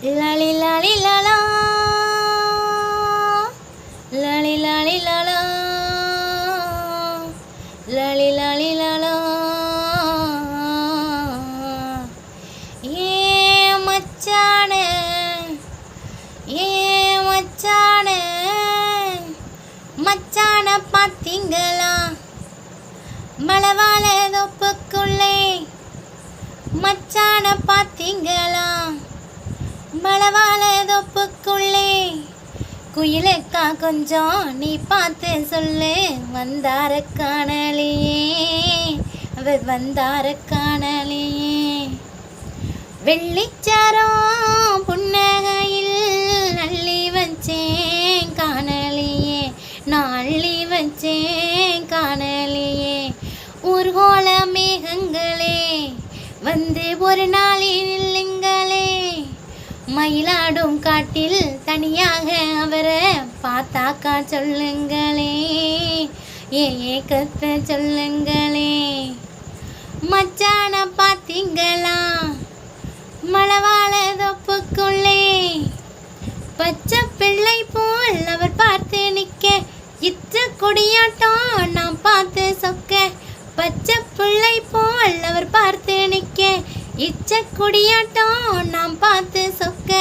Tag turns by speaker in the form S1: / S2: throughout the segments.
S1: லாலி லாலி லாலா லாலி லாலி லாலா லாலி லாலி லாலா ஏ மச்சானே மச்சான பார்த்தீங்களா மலவாழ தொப்புக்குள்ளே மச்சான பார்த்தீங்களா மலவாழ தொப்புக்குள்ளே குயிலுக்கா கொஞ்சம் நீ பார்த்து சொல்லு வந்தார காணலியே அவர் வந்தார காணலியே வெள்ளிச்சாரம் புன்னகையில் அள்ளி வச்சேன் காணலியே நான் அள்ளி வச்சேன் காணலியே ஊர்கோல மேகங்களே வந்து ஒரு நாளில் இல்லைங்களே மயிலாடும் காட்டில் தனியாக அவரை பார்த்தாக்கா சொல்லுங்களே ஏக்கத்தை சொல்லுங்களே மச்சான பார்த்தீங்களா மலவாழ தொப்புக்குள்ளே பச்சை பிள்ளை போல் அவர் பார்த்து நிற்க இச்ச கொடியாட்டம் நான் பார்த்து சொக்க பச்சை பிள்ளை போல் அவர் பார்த்து நிற்க இச்ச கொடியாட்டம் நாம் பார்த்து சொக்க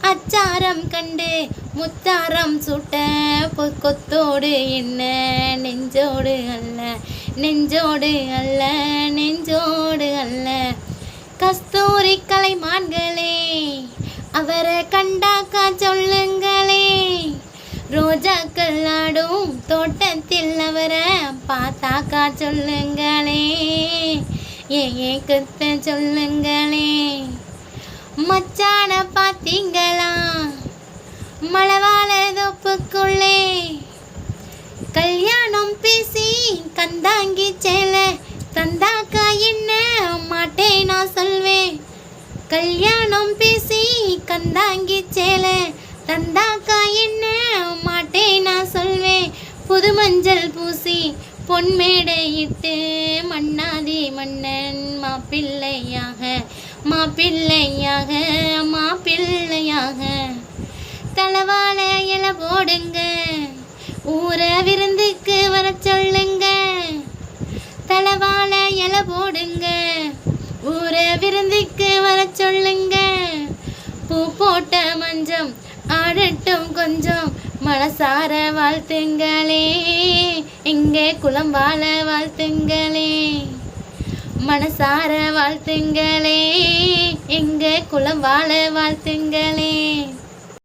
S1: அச்சாரம் கண்டு முத்தாரம் சுட்ட கொத்தோடு என்ன நெஞ்சோடு அல்ல நெஞ்சோடு அல்ல நெஞ்சோடு அல்ல கஸ்தூரி கலைமான்களே அவரை கண்டாக்கா சொல்லுங்களே ரோஜாக்கள் ஆடும் தோட்டத்தில் அவரை பார்த்தாக்கா சொல்லுங்களே ஏக்கத்தை சொல்லுங்களே மச்சான பார்த்தீங்களா மலவாழ தொப்புக்குள்ளே கல்யாணம் பேசி கந்தாங்கி சேலை தந்தாக்கா என்ன மாட்டேன் நான் சொல்வேன் கல்யாணம் பேசி கந்தாங்கி சேலை தந்தாக்கா என்ன மாட்டேன் நான் சொல்வேன் புது மஞ்சள் பூசி பொன்மேடையிட்டு மன்னாதி மன்னன் மாப்பிள்ளையாக மாப்பிள்ளையாக மாப்பிள்ளையாக தலவாழ இல போடுங்க ஊர விருந்துக்கு வர சொல்லுங்க தலவாழ இல போடுங்க ஊர விருந்துக்கு வர சொல்லுங்க பூ போட்ட மஞ்சம் ஆடட்டும் கொஞ்சம் மனசார வாழ்த்துங்களே எங்கே குலம் வாழ வாழ்த்துங்களே மனசார வாழ்த்துங்களே எங்கே குலம் வாழ வாழ்த்துங்களே.